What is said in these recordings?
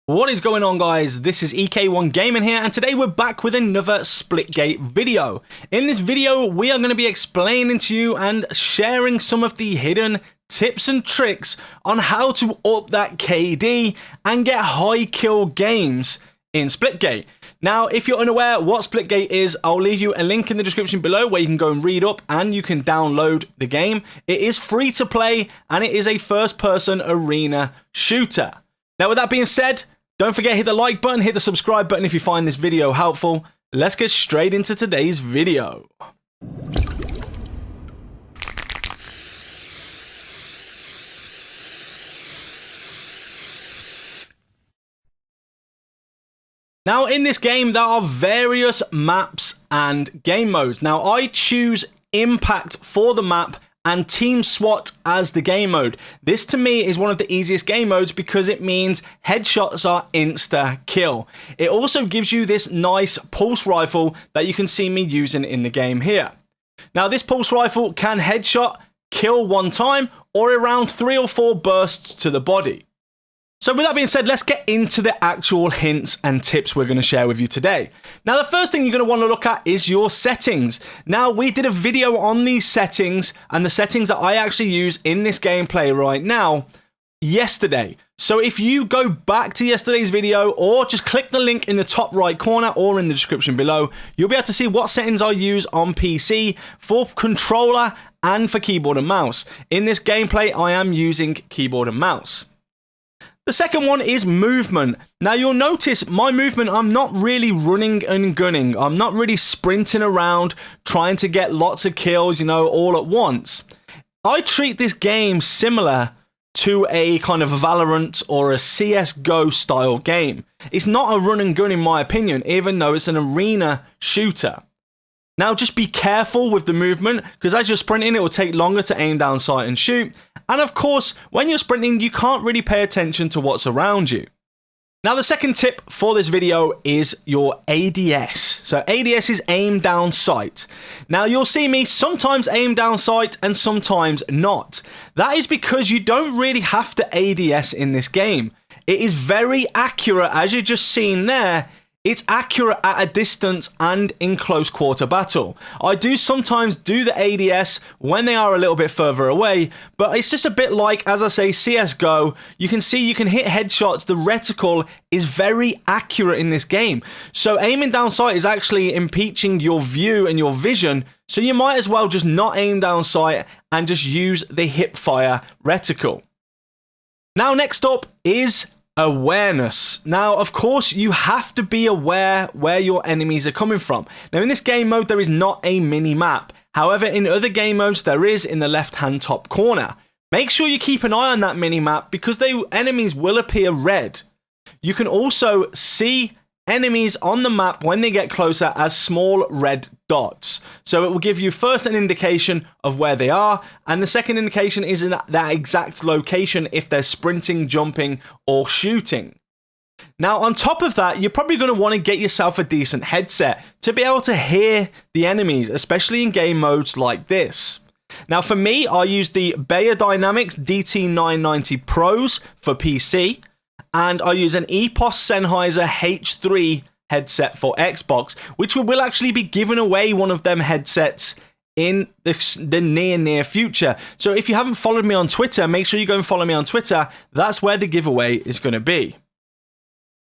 What is going on, guys? This is EK1 Gaming here, and today we're back with another Splitgate video. In this video, we are going to be explaining to you and sharing some of the hidden tips and tricks on how to up that KD and get high kill games in Splitgate. Now, if you're unaware what Splitgate is, I'll leave you a link in the description below where you can go and read up and you can download the game. It is free to play and it is a first-person arena shooter. Now, with that being said, don't forget, hit the like button, hit the subscribe button if you find this video helpful. Let's get straight into today's video. Now, in this game, there are various maps and game modes. Now, I choose Impact for the map and Team SWAT as the game mode. This to me is one of the easiest game modes because it means headshots are insta kill. It also gives you this nice pulse rifle that you can see me using in the game here. Now, this pulse rifle can headshot, kill one time, or around 3 or 4 bursts to the body. So with that being said, let's get into the actual hints and tips we're going to share with you today. Now, the first thing you're going to want to look at is your settings. Now, we did a video on these settings and the settings that I actually use in this gameplay right now yesterday. So if you go back to yesterday's video or just click the link in the top right corner or in the description below, you'll be able to see what settings I use on PC for controller and for keyboard and mouse. In this gameplay, I am using keyboard and mouse. The second one is movement. Now, you'll notice my movement, I'm not really running and gunning. I'm not really sprinting around trying to get lots of kills, all at once. I treat this game similar to a kind of Valorant or a CSGO style game. It's not a run and gun in my opinion, even though it's an arena shooter. Now, just be careful with the movement, because as you're sprinting, it will take longer to aim down sight and shoot. And of course, when you're sprinting, you can't really pay attention to what's around you. Now, the second tip for this video is your ADS. So ADS is aim down sight. Now, you'll see me sometimes aim down sight and sometimes not. That is because you don't really have to ADS in this game. It is very accurate, as you just seen there. It's accurate at a distance and in close quarter battle. I do sometimes do the ADS when they are a little bit further away, but it's just a bit like, as I say, CSGO. You can see you can hit headshots. The reticle is very accurate in this game. So aiming down sight is actually impeaching your view and your vision. So you might as well just not aim down sight and just use the hipfire reticle. Now, next up is awareness. Now, of course, you have to be aware where your enemies are coming from. Now, in this game mode, there is not a mini map. However, in other game modes, there is in the left-hand top corner. Make sure you keep an eye on that mini map because the enemies will appear red. You can also see enemies on the map when they get closer as small red dots. So it will give you first an indication of where they are, and the second indication is in that exact location if they're sprinting, jumping, or shooting. Now, on top of that, you're probably going to want to get yourself a decent headset to be able to hear the enemies, especially in game modes like this. Now, for me, I use the Beyerdynamics DT990 Pros for PC, and I use an EPOS Sennheiser H3 headset for Xbox, which we will actually be giving away one of them headsets in the near future. So if you haven't followed me on Twitter, make sure you go and follow me on Twitter. That's where the giveaway is going to be.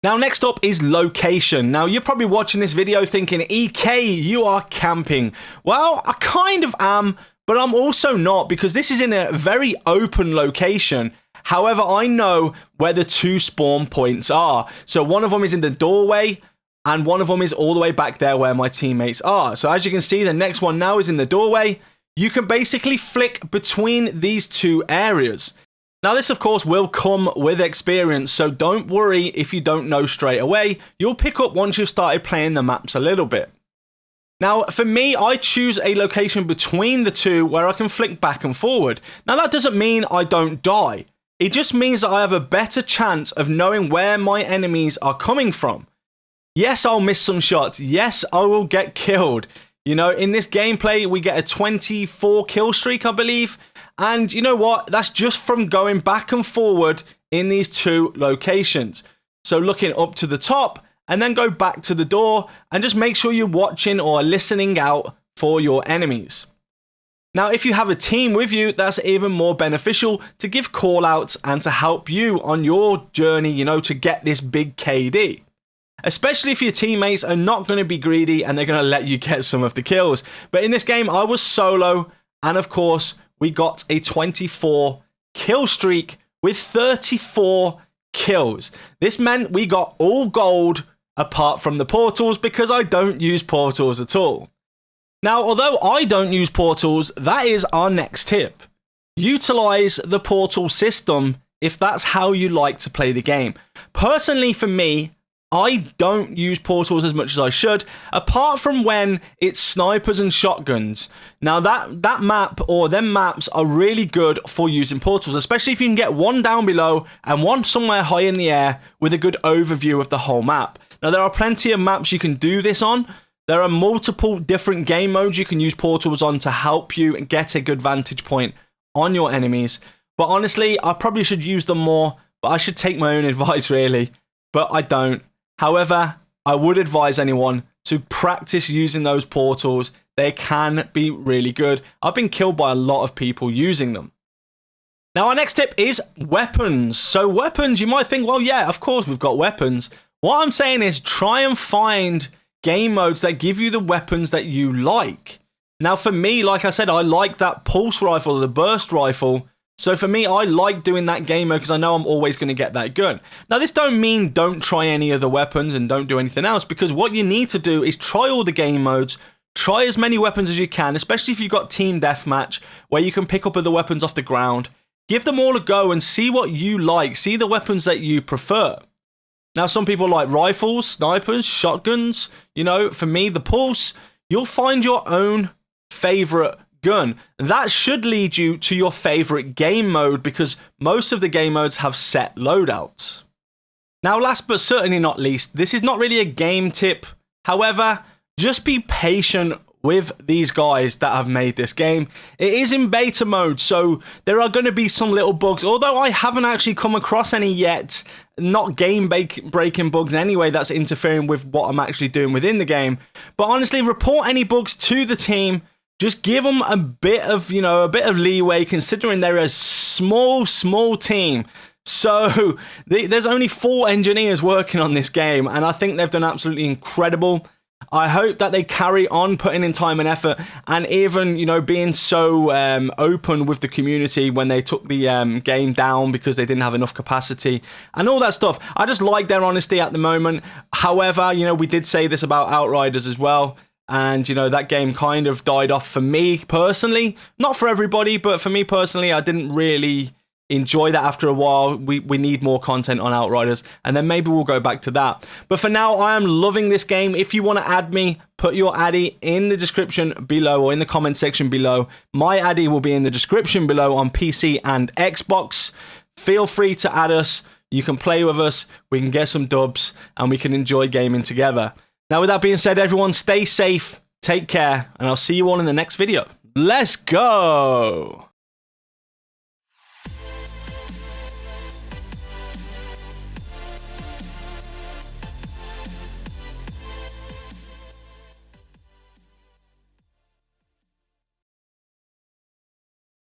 Now, next up is location. Now, you're probably watching this video thinking, EK, you are camping. Well, I kind of am, but I'm also not, because this is in a very open location. However, I know where the 2 spawn points are. So one of them is in the doorway, and one of them is all the way back there where my teammates are. So as you can see, the next one now is in the doorway. You can basically flick between these 2 areas. Now, this, of course, will come with experience, so don't worry if you don't know straight away. You'll pick up once you've started playing the maps a little bit. Now, for me, I choose a location between the 2 where I can flick back and forward. Now, that doesn't mean I don't die. It just means that I have a better chance of knowing where my enemies are coming from. Yes, I'll miss some shots. Yes, I will get killed. In this gameplay, we get a 24 kill streak, I believe. And you know what? That's just from going back and forward in these 2 locations. So looking up to the top and then go back to the door and just make sure you're watching or listening out for your enemies. Now, if you have a team with you, that's even more beneficial to give call outs and to help you on your journey, you know, to get this big KD. Especially if your teammates are not going to be greedy and they're going to let you get some of the kills. But in this game, I was solo, and of course, we got a 24 kill streak with 34 kills. This meant we got all gold apart from the portals because I don't use portals at all. Now, although I don't use portals, that is our next tip. Utilize the portal system if that's how you like to play the game. Personally, for me, I don't use portals as much as I should, apart from when it's snipers and shotguns. Now, that map or them maps are really good for using portals, especially if you can get one down below and one somewhere high in the air with a good overview of the whole map. Now, there are plenty of maps you can do this on. There are multiple different game modes you can use portals on to help you get a good vantage point on your enemies. But honestly, I probably should use them more, but I should take my own advice really, but I don't. However, I would advise anyone to practice using those portals. They can be really good. I've been killed by a lot of people using them. Now, our next tip is weapons. So weapons, you might think, well, yeah, of course we've got weapons. What I'm saying is try and find game modes that give you the weapons that you like. Now, for me, like I said, I like that pulse rifle, the burst rifle. So for me, I like doing that game mode because I know I'm always going to get that gun. Now, this don't mean don't try any other weapons and don't do anything else, because what you need to do is try all the game modes, try as many weapons as you can, especially if you've got team deathmatch where you can pick up other weapons off the ground. Give them all a go and see what you like. See the weapons that you prefer. Now, some people like rifles, snipers, shotguns. You know, for me, the pulse, you'll find your own favorite gun. That should lead you to your favorite game mode because most of the game modes have set loadouts. Now, last but certainly not least, this is not really a game tip. However, just be patient with these guys that have made this game. It is in beta mode, so there are going to be some little bugs, although I haven't actually come across any yet. Not game breaking bugs anyway that's interfering with what I'm actually doing within the game. But honestly, report any bugs to the team. Just give them a bit of, you know, a bit of leeway considering they're a small team. So there's only 4 engineers working on this game, and I think they've done absolutely incredible. I hope that they carry on putting in time and effort, and even, you know, being so open with the community when they took the game down because they didn't have enough capacity and all that stuff. I just like their honesty at the moment. However, you know, we did say this about Outriders as well. And, you know, that game kind of died off for me personally. Not for everybody, but for me personally, I didn't really enjoy that after a while. We need more content on Outriders, and then maybe we'll go back to that. But for now, I am loving this game. If you want to add me, put your addy in the description below or in the comment section below. My addy will be in the description below on PC and Xbox. Feel free to add us. You can play with us. We can get some dubs, and we can enjoy gaming together. Now, with that being said, everyone, stay safe, take care, and I'll see you all in the next video. Let's go!